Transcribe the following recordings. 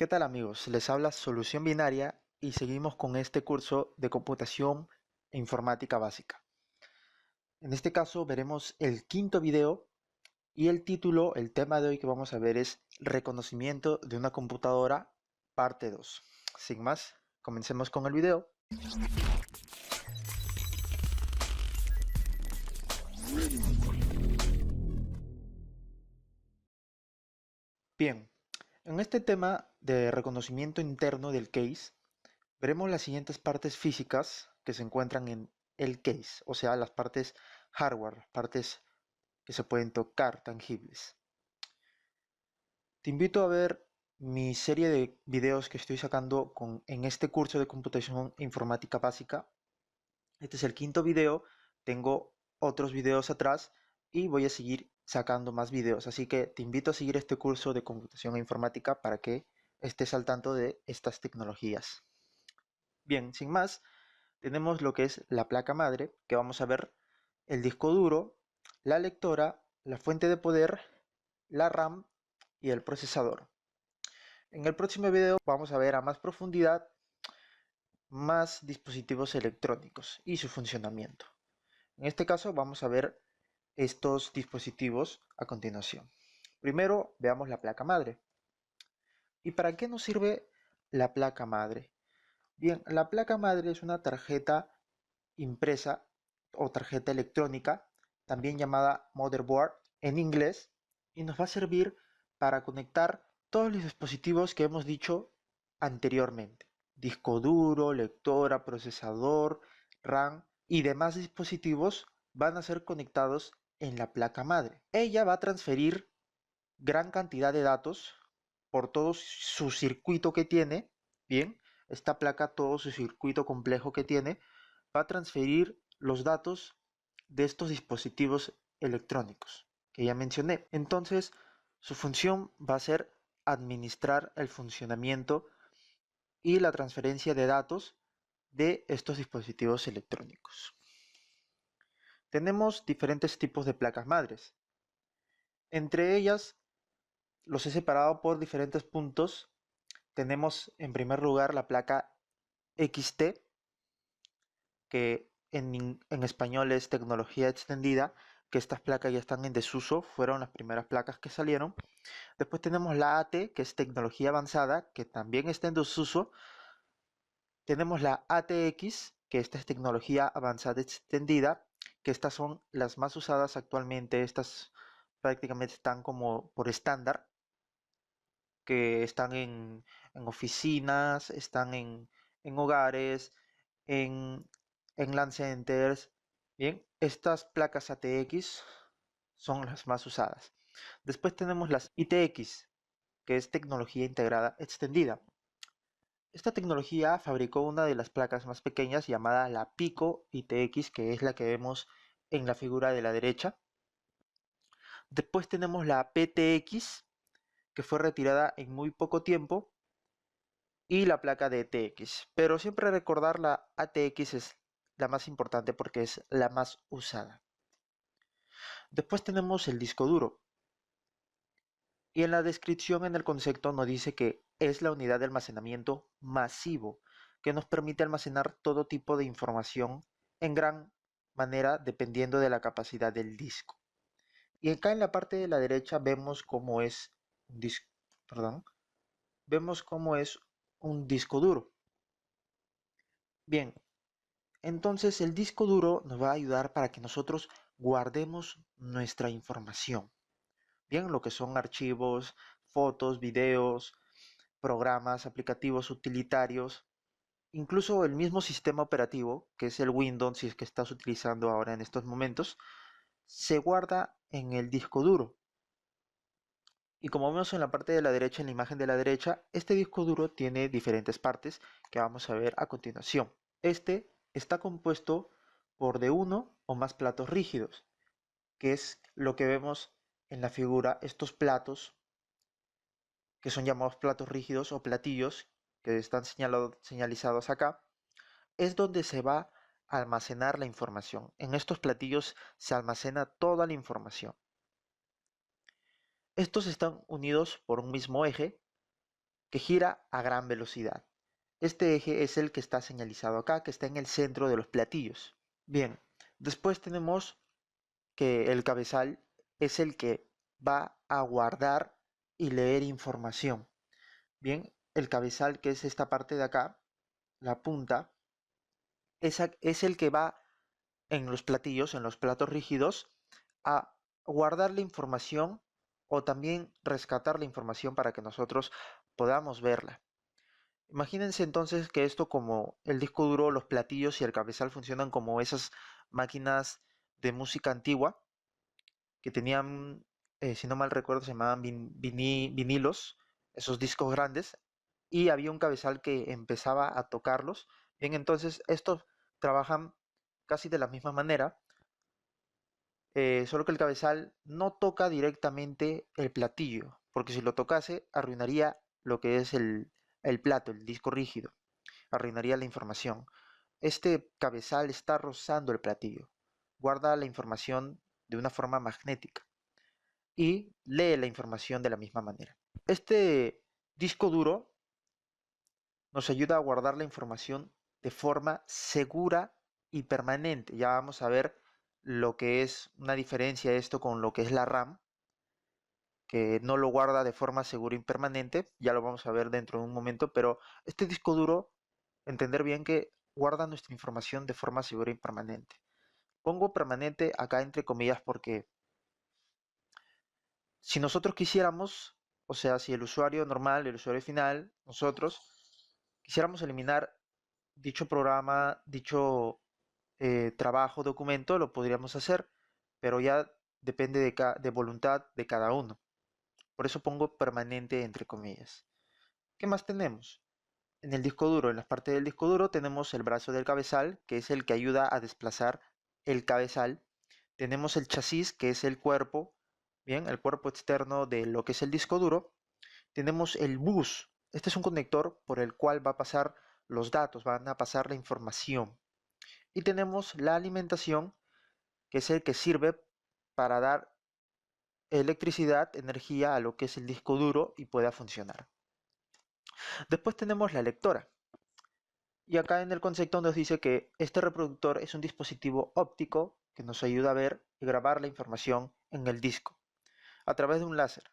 ¿Qué tal amigos? Les habla Solución Binaria y seguimos con este curso de computación e informática básica. En este caso veremos el quinto video y el título, el tema de hoy que vamos a ver es reconocimiento de una computadora parte 2. Sin más, comencemos con el video. Bien, en este tema de reconocimiento interno del case, veremos las siguientes partes físicas que se encuentran en el case, o sea, las partes hardware, partes que se pueden tocar, tangibles. Te invito a ver mi serie de videos que estoy sacando en este curso de computación e informática básica. Este es el quinto video, tengo otros videos atrás y voy a seguir sacando más videos. Así que te invito a seguir este curso de computación e informática para que estés al tanto de estas tecnologías. Bien, sin más, tenemos lo que es la placa madre, que vamos a ver el disco duro, la lectora, la fuente de poder, la RAM y el procesador. En el próximo video vamos a ver a más profundidad más dispositivos electrónicos y su funcionamiento. En este caso vamos a ver estos dispositivos a continuación. Primero veamos la placa madre. ¿Y para qué nos sirve la placa madre? Bien, la placa madre es una tarjeta impresa o tarjeta electrónica, también llamada motherboard en inglés, y nos va a servir para conectar todos los dispositivos que hemos dicho anteriormente. Disco duro, lectora, procesador, RAM y demás dispositivos van a ser conectados en la placa madre. Ella va a transferir gran cantidad de datos por todo su circuito que tiene. Bien, esta placa, todo su circuito complejo que tiene, va a transferir los datos de estos dispositivos electrónicos que ya mencioné. Entonces, su función va a ser administrar el funcionamiento y la transferencia de datos de estos dispositivos electrónicos. Tenemos diferentes tipos de placas madres. Entre ellas, los he separado por diferentes puntos. Tenemos en primer lugar la placa XT, que en español es tecnología extendida, que estas placas ya están en desuso, fueron las primeras placas que salieron. Después tenemos la AT, que es tecnología avanzada, que también está en desuso. Tenemos la ATX, que esta es tecnología avanzada extendida, que estas son las más usadas actualmente. Estas prácticamente están como por estándar, que están en oficinas, están en hogares, en, en LAN centers. Bien, estas placas ATX son las más usadas. Después tenemos las ITX, que es tecnología integrada extendida. Esta tecnología fabricó una de las placas más pequeñas llamada la Pico ITX, que es la que vemos en la figura de la derecha. Después tenemos la PTX, que fue retirada en muy poco tiempo, y la placa de TX. Pero siempre recordar la ATX es la más importante porque es la más usada. Después tenemos el disco duro. Y en la descripción en el concepto nos dice que es la unidad de almacenamiento masivo que nos permite almacenar todo tipo de información en gran manera dependiendo de la capacidad del disco. Y acá en la parte de la derecha vemos cómo es un disco, perdón, vemos cómo es un disco duro. Bien, entonces el disco duro nos va a ayudar para que nosotros guardemos nuestra información. Bien, lo que son archivos, fotos, videos, programas, aplicativos utilitarios, incluso el mismo sistema operativo, que es el Windows, si es que estás utilizando ahora en estos momentos, se guarda en el disco duro. Y como vemos en la parte de la derecha, en la imagen de la derecha, este disco duro tiene diferentes partes que vamos a ver a continuación. Este está compuesto por de uno o más platos rígidos, que es lo que vemos en la figura, estos platos que son llamados platos rígidos o platillos, que están señalizados acá, es donde se va a almacenar la información. En estos platillos se almacena toda la información. Estos están unidos por un mismo eje, que gira a gran velocidad. Este eje es el que está señalizado acá, que está en el centro de los platillos. Bien, después tenemos que el cabezal es el que va a guardar y leer información. Bien, el cabezal, que es esta parte de acá, la punta, es el que va en los platillos, en los platos rígidos, a guardar la información o también rescatar la información para que nosotros podamos verla. Imagínense entonces que esto, como el disco duro, los platillos y el cabezal funcionan como esas máquinas de música antigua que tenían, si no mal recuerdo, se llamaban vinilos, esos discos grandes, y había un cabezal que empezaba a tocarlos. Bien, entonces estos trabajan casi de la misma manera, solo que el cabezal no toca directamente el platillo, porque si lo tocase arruinaría lo que es el plato, el disco rígido, arruinaría la información. Este cabezal está rozando el platillo, guarda la información de una forma magnética y lee la información de la misma manera. Este disco duro nos ayuda a guardar la información de forma segura y permanente. Ya vamos a ver lo que es una diferencia de esto con lo que es la RAM, que no lo guarda de forma segura y permanente. Ya lo vamos a ver dentro de un momento, pero este disco duro, entender bien que guarda nuestra información de forma segura y permanente. Pongo permanente acá entre comillas porque si nosotros quisiéramos, o sea, si el usuario normal, el usuario final, nosotros quisiéramos eliminar dicho programa, dicho trabajo, documento, lo podríamos hacer, pero ya depende de voluntad de cada uno. Por eso pongo permanente entre comillas. ¿Qué más tenemos? En el disco duro, en la parte del disco duro, tenemos el brazo del cabezal, que es el que ayuda a desplazar el cabezal. Tenemos el chasis, que es el cuerpo, bien, el cuerpo externo de lo que es el disco duro. Tenemos el bus. Este es un conector por el cual va a pasar los datos, van a pasar la información. Y tenemos la alimentación, que es el que sirve para dar electricidad, energía a lo que es el disco duro y pueda funcionar. Después tenemos la lectora. Y acá en el concepto nos dice que este reproductor es un dispositivo óptico que nos ayuda a ver y grabar la información en el disco a través de un láser.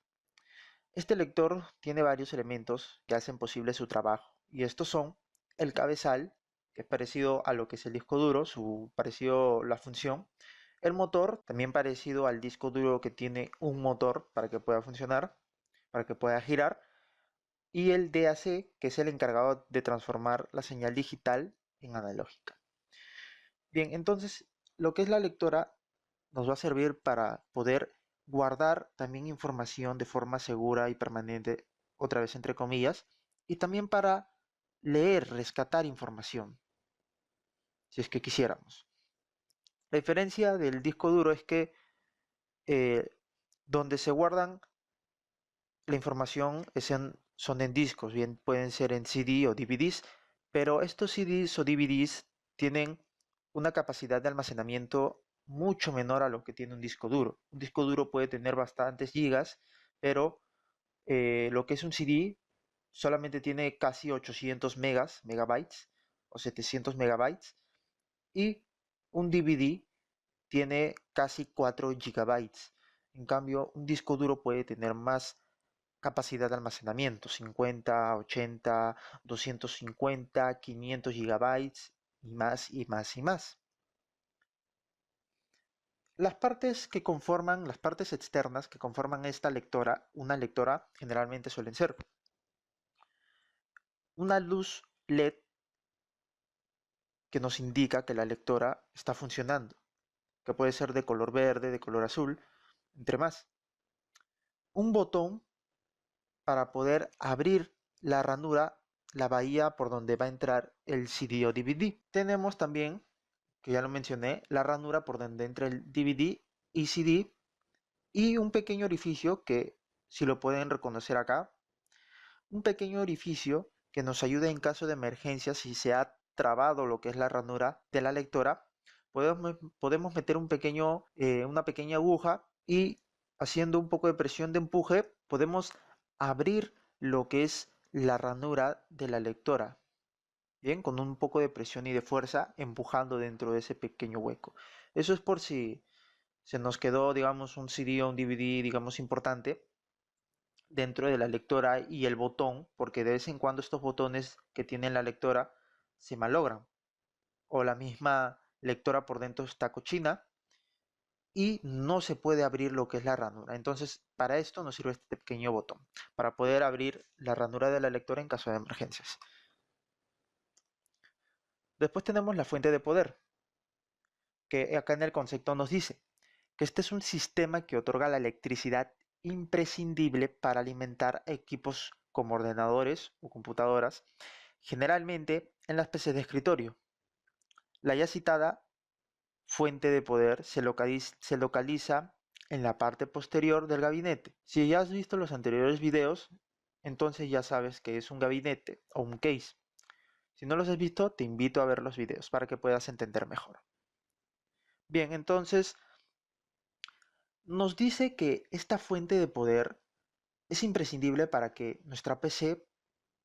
Este lector tiene varios elementos que hacen posible su trabajo, y estos son el cabezal, que es parecido a lo que es el disco duro, su parecido la función, el motor, también parecido al disco duro que tiene un motor para que pueda funcionar, para que pueda girar, y el DAC, que es el encargado de transformar la señal digital en analógica. Bien, entonces lo que es la lectora nos va a servir para poder guardar también información de forma segura y permanente, otra vez entre comillas, y también para leer, rescatar información, si es que quisiéramos. La diferencia del disco duro es que eh, donde se guardan la información son en discos, bien pueden ser en CD o DVDs, pero estos CDs o DVDs tienen una capacidad de almacenamiento mucho menor a lo que tiene un disco duro. Un disco duro puede tener bastantes gigas, pero lo que es un CD solamente tiene casi 800 megabytes o 700 megabytes, y un DVD tiene casi 4 gigabytes. En cambio, un disco duro puede tener más capacidad de almacenamiento, 50, 80, 250, 500 gigabytes y más y más y más. Las partes externas que conforman esta lectora, una lectora generalmente suelen ser una luz LED que nos indica que la lectora está funcionando, que puede ser de color verde, de color azul, entre más. Un botón para poder abrir la ranura, la bahía por donde va a entrar el CD o DVD. Tenemos también, que ya lo mencioné, la ranura por donde entra el DVD y CD, y un pequeño orificio que, si lo pueden reconocer acá, un pequeño orificio que nos ayuda en caso de emergencia. Si se ha trabado lo que es la ranura de la lectora, podemos meter una pequeña aguja, y haciendo un poco de presión de empuje podemos abrir lo que es la ranura de la lectora, bien, con un poco de presión y de fuerza empujando dentro de ese pequeño hueco. Eso es por si se nos quedó, digamos, un CD o un DVD, digamos, importante dentro de la lectora y el botón, porque de vez en cuando estos botones que tiene la lectora se malogran, o la misma lectora por dentro está cochina y no se puede abrir lo que es la ranura. Entonces, para esto nos sirve este pequeño botón, para poder abrir la ranura de la lectora en caso de emergencias. Después tenemos la fuente de poder, que acá en el concepto nos dice que este es un sistema que otorga la electricidad imprescindible para alimentar equipos como ordenadores o computadoras, generalmente en las PCs de escritorio. La ya citada fuente de poder se localiza en la parte posterior del gabinete. Si ya has visto los anteriores videos, entonces ya sabes que es un gabinete o un case. Si no los has visto, te invito a ver los videos para que puedas entender mejor. Bien, entonces nos dice que esta fuente de poder es imprescindible para que nuestra PC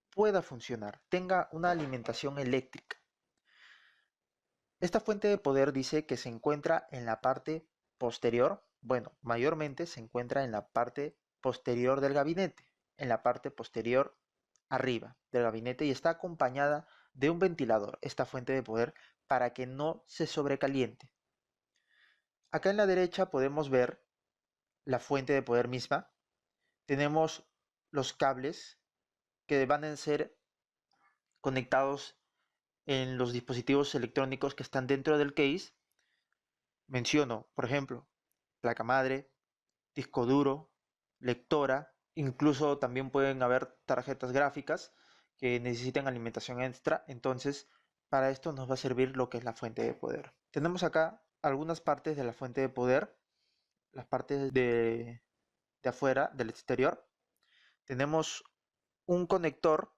pueda funcionar, tenga una alimentación eléctrica. Esta fuente de poder dice que se encuentra en la parte posterior, bueno, mayormente se encuentra en la parte posterior del gabinete, en la parte posterior arriba del gabinete y está acompañada de un ventilador, esta fuente de poder, para que no se sobrecaliente. Acá en la derecha podemos ver la fuente de poder misma. Tenemos los cables que van a ser conectados en los dispositivos electrónicos que están dentro del case. Menciono, por ejemplo, placa madre, disco duro, lectora, incluso también pueden haber tarjetas gráficas que necesiten alimentación extra, entonces para esto nos va a servir lo que es la fuente de poder. Tenemos acá algunas partes de la fuente de poder, las partes de afuera, del exterior. Tenemos un conector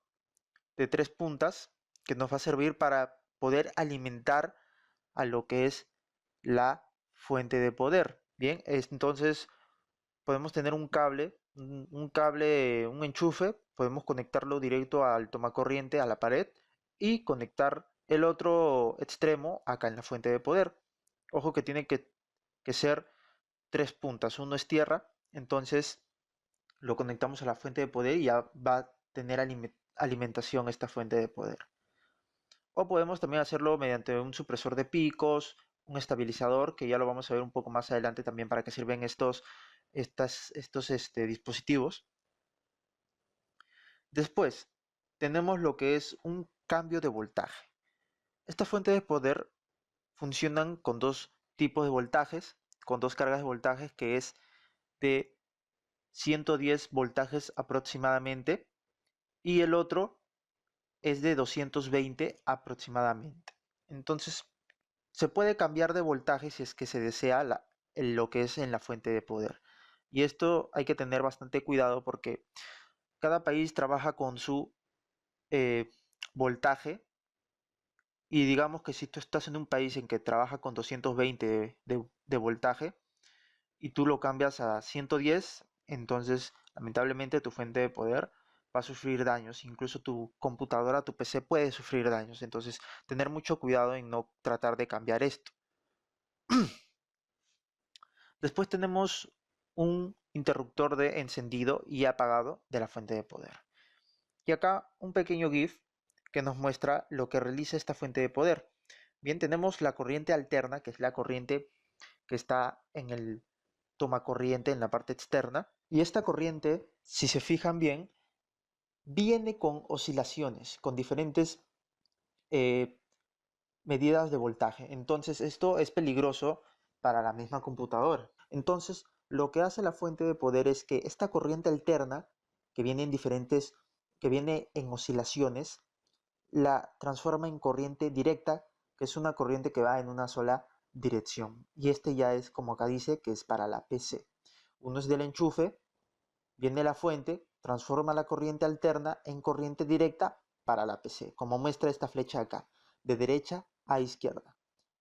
de 3 puntas que nos va a servir para poder alimentar a lo que es la fuente de poder. Bien, entonces podemos tener un cable, un enchufe, podemos conectarlo directo al tomacorriente, a la pared y conectar el otro extremo acá en la fuente de poder. Ojo que tiene que ser 3 puntas, uno es tierra, entonces lo conectamos a la fuente de poder y ya va a tener alimentación esta fuente de poder. O podemos también hacerlo mediante un supresor de picos, un estabilizador, que ya lo vamos a ver un poco más adelante también para qué sirven estos dispositivos. Después, tenemos lo que es un cambio de voltaje. Estas fuentes de poder funcionan con dos tipos de voltajes, con dos cargas de voltajes que es de 110 voltajes aproximadamente y el otro es de 220 aproximadamente. Entonces, se puede cambiar de voltaje si es que se desea lo que es en la fuente de poder. Y esto hay que tener bastante cuidado porque cada país trabaja con su eh, voltaje y digamos que si tú estás en un país en que trabaja con 220 de voltaje y tú lo cambias a 110, entonces lamentablemente tu fuente de poder va a sufrir daños, incluso tu computadora, tu PC puede sufrir daños, entonces tener mucho cuidado en no tratar de cambiar esto. Después tenemos un interruptor de encendido y apagado de la fuente de poder. Y acá un pequeño GIF que nos muestra lo que realiza esta fuente de poder. Bien, tenemos la corriente alterna, que es la corriente que está en el toma corriente en la parte externa. Y esta corriente, si se fijan bien, viene con oscilaciones, con diferentes eh, medidas de voltaje. Entonces esto es peligroso para la misma computadora. Entonces lo que hace la fuente de poder es que esta corriente alterna, que viene en diferentes, que viene en oscilaciones, la transforma en corriente directa, que es una corriente que va en una sola dirección. Y este ya es, como acá dice, que es para la PC. Uno es del enchufe, viene la fuente, transforma la corriente alterna en corriente directa para la PC, como muestra esta flecha acá, de derecha a izquierda.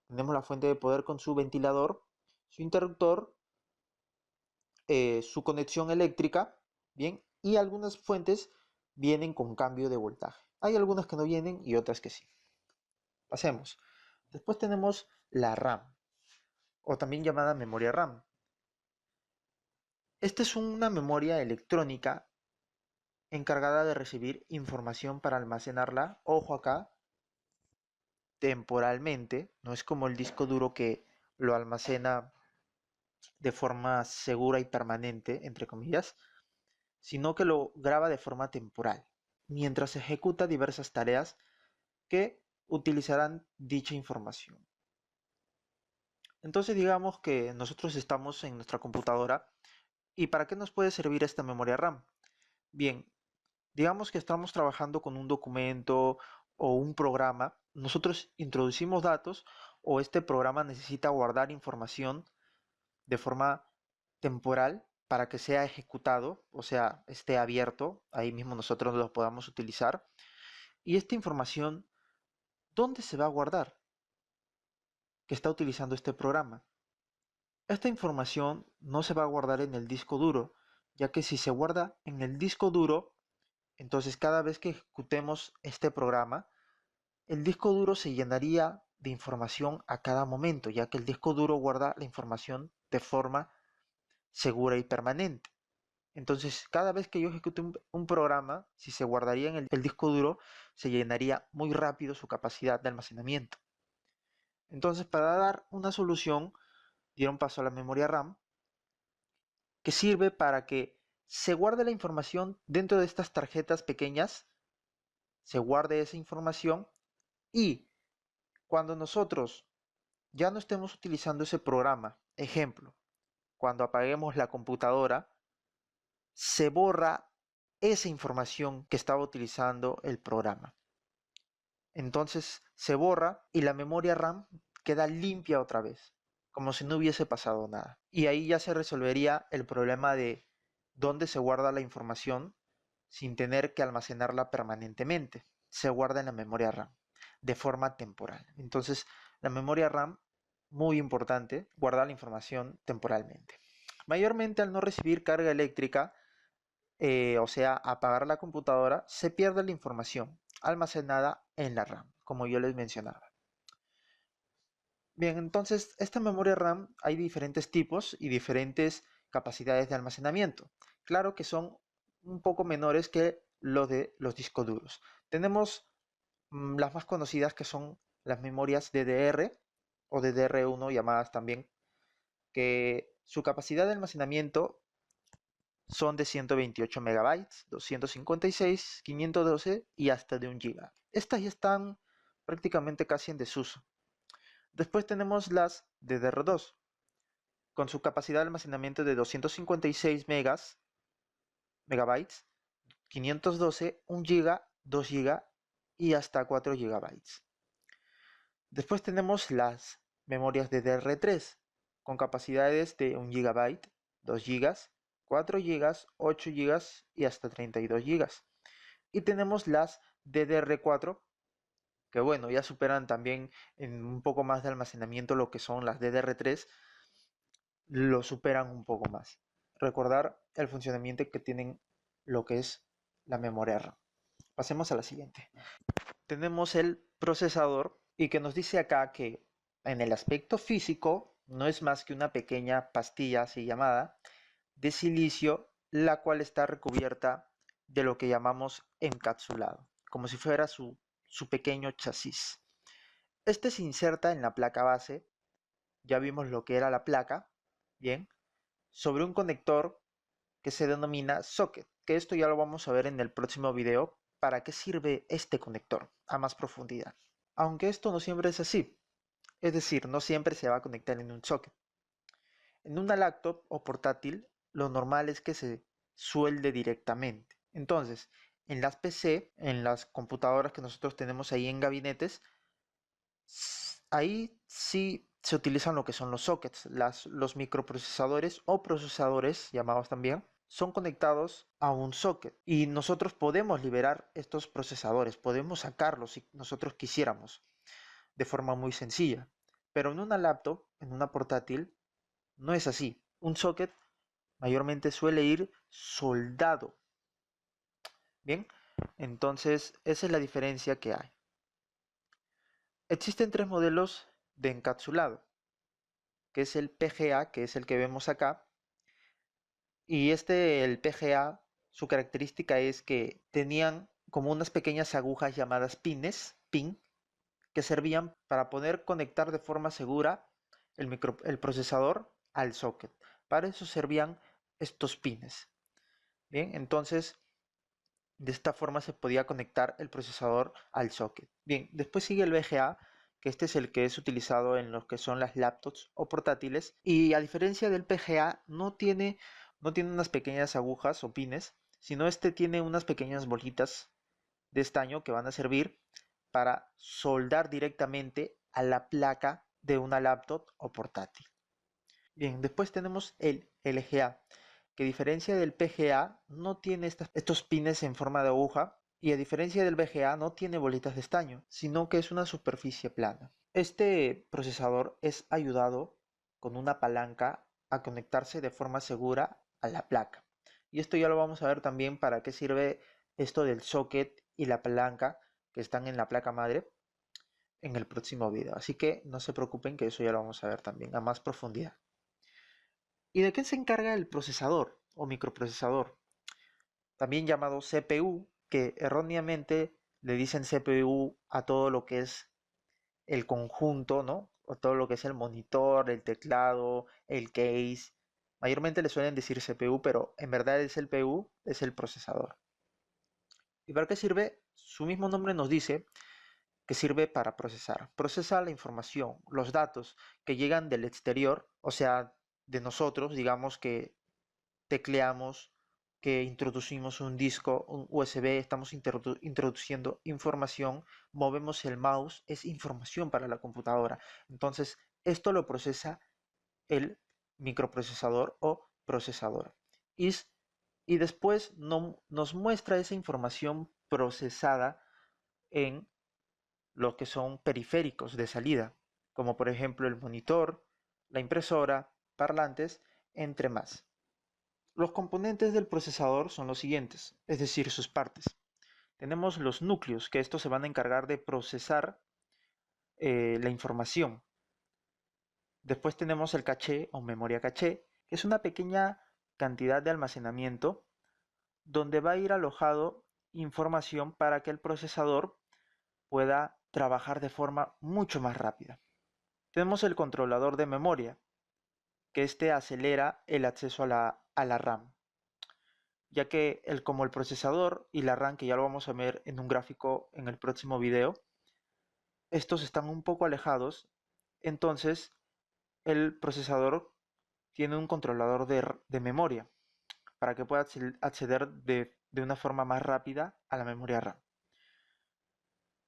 Tenemos la fuente de poder con su ventilador, su interruptor, su conexión eléctrica, bien, y algunas fuentes vienen con cambio de voltaje. Hay algunas que no vienen y otras que sí. Pasemos. Después tenemos la RAM, o también llamada memoria RAM. Esta es una memoria electrónica encargada de recibir información para almacenarla, ojo acá, temporalmente. No es como el disco duro que lo almacena de forma segura y permanente, entre comillas, sino que lo graba de forma temporal, mientras ejecuta diversas tareas que utilizarán dicha información. Entonces digamos que nosotros estamos en nuestra computadora. ¿Y para qué nos puede servir esta memoria RAM? Bien, digamos que estamos trabajando con un documento o un programa, nosotros introducimos datos o este programa necesita guardar información de forma temporal para que sea ejecutado, o sea, esté abierto, ahí mismo nosotros lo podamos utilizar. Y esta información, ¿dónde se va a guardar que está utilizando este programa? Esta información no se va a guardar en el disco duro, ya que si se guarda en el disco duro, entonces cada vez que ejecutemos este programa, el disco duro se llenaría de información a cada momento, ya que el disco duro guarda la información de forma segura y permanente. Entonces, cada vez que yo ejecute un programa, si se guardaría en el disco duro, se llenaría muy rápido su capacidad de almacenamiento. Entonces, para dar una solución, dieron paso a la memoria RAM, que sirve para que se guarde la información dentro de estas tarjetas pequeñas, se guarde esa información y cuando nosotros ya no estemos utilizando ese programa, ejemplo, cuando apaguemos la computadora, se borra esa información que estaba utilizando el programa. Entonces se borra y la memoria RAM queda limpia otra vez, como si no hubiese pasado nada. Y ahí ya se resolvería el problema de dónde se guarda la información sin tener que almacenarla permanentemente. Se guarda en la memoria RAM de forma temporal. Entonces, la memoria RAM, muy importante, guardar la información temporalmente. Mayormente al no recibir carga eléctrica, o sea, apagar la computadora, se pierde la información almacenada en la RAM, como yo les mencionaba. Bien, entonces, esta memoria RAM hay diferentes tipos y diferentes capacidades de almacenamiento. Claro que son un poco menores que los de los discos duros. Tenemos las más conocidas que son las memorias DDR o DDR1 llamadas también, que su capacidad de almacenamiento son de 128 megabytes, 256, 512 y hasta de 1 giga. Estas ya están prácticamente casi en desuso. Después tenemos las DDR2, con su capacidad de almacenamiento de 256 megabytes, 512, 1 giga, 2 giga y hasta 4 gigabytes. Después tenemos las memorias DDR3, con capacidades de 1 gigabyte, 2 gigas, 4 gigas, 8 gigas y hasta 32 gigas. Y tenemos las DDR4, que bueno, ya superan también en un poco más de almacenamiento lo que son las DDR3, lo superan un poco más. Recordar el funcionamiento que tienen lo que es la memoria RAM. Pasemos a la siguiente. Tenemos el procesador y que nos dice acá que en el aspecto físico no es más que una pequeña pastilla así llamada de silicio, la cual está recubierta de lo que llamamos encapsulado, como si fuera su pequeño chasis. Este se inserta en la placa base, ya vimos lo que era la placa, bien, sobre un conector que se denomina socket, que esto ya lo vamos a ver en el próximo video, para qué sirve este conector a más profundidad. Aunque esto no siempre es así, es decir, no siempre se va a conectar en un socket. En una laptop o portátil, lo normal es que se suelde directamente. Entonces, en las PC, en las computadoras que nosotros tenemos ahí en gabinetes, ahí sí se utilizan lo que son los sockets, los microprocesadores o procesadores llamados también, son conectados a un socket y nosotros podemos liberar estos procesadores, podemos sacarlos si nosotros quisiéramos de forma muy sencilla. Pero en una laptop, en una portátil, no es así. Un socket mayormente suele ir soldado. Bien, Entonces, esa es la diferencia que hay. Existen tres modelos de encapsulado, que es el PGA, que es el que vemos acá, y el PGA, su característica es que tenían como unas pequeñas agujas llamadas pin, que servían para poder conectar de forma segura el procesador al socket. Para eso servían estos pines. Bien, entonces de esta forma se podía conectar el procesador al socket. Bien, después sigue el VGA, que este es el que es utilizado en lo que son las laptops o portátiles. Y a diferencia del PGA, no tiene unas pequeñas agujas o pines, sino este tiene unas pequeñas bolitas de estaño que van a servir para soldar directamente a la placa de una laptop o portátil. Bien, después tenemos el LGA, que a diferencia del PGA no tiene estos pines en forma de aguja y a diferencia del VGA no tiene bolitas de estaño, sino que es una superficie plana. Este procesador es ayudado con una palanca a conectarse de forma segura a la placa. Y esto ya lo vamos a ver también para qué sirve esto del socket y la palanca que están en la placa madre en el próximo video. Así que no se preocupen que eso ya lo vamos a ver también a más profundidad. ¿Y de qué se encarga el procesador o microprocesador? También llamado CPU, que erróneamente le dicen CPU a todo lo que es el conjunto, ¿no? O todo lo que es el monitor, el teclado, el case. Mayormente le suelen decir CPU, pero en verdad es el PU, es el procesador. ¿Y para qué sirve? Su mismo nombre nos dice que sirve para procesar. Procesa la información, los datos que llegan del exterior, o sea, de nosotros, digamos que tecleamos, que introducimos un disco, un USB, estamos introduciendo información, movemos el mouse, es información para la computadora. Entonces, esto lo procesa el microprocesador o procesador. Y, y después nos muestra esa información procesada en lo que son periféricos de salida, como por ejemplo el monitor, la impresora, parlantes, entre más. Los componentes del procesador son los siguientes, es decir, sus partes. Tenemos los núcleos, que estos se van a encargar de procesar la información. Después tenemos el caché o memoria caché, que es una pequeña cantidad de almacenamiento donde va a ir alojado información para que el procesador pueda trabajar de forma mucho más rápida. Tenemos el controlador de memoria, que este acelera el acceso a la RAM, ya que como el procesador y la RAM, que ya lo vamos a ver en un gráfico en el próximo video, estos están un poco alejados, entonces el procesador tiene un controlador de memoria para que pueda acceder de una forma más rápida a la memoria RAM.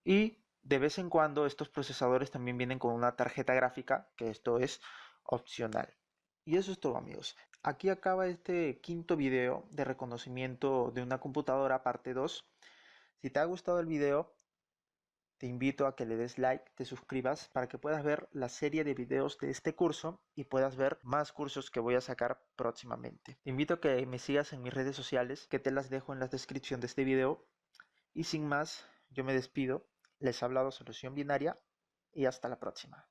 Y de vez en cuando estos procesadores también vienen con una tarjeta gráfica, que esto es opcional. Y eso es todo, amigos. Aquí acaba este quinto video de reconocimiento de una computadora, parte 2. Si te ha gustado el video, te invito a que le des like, te suscribas para que puedas ver la serie de videos de este curso y puedas ver más cursos que voy a sacar próximamente. Te invito a que me sigas en mis redes sociales, que te las dejo en la descripción de este video. Y sin más, yo me despido. Les ha hablado Solución Binaria y hasta la próxima.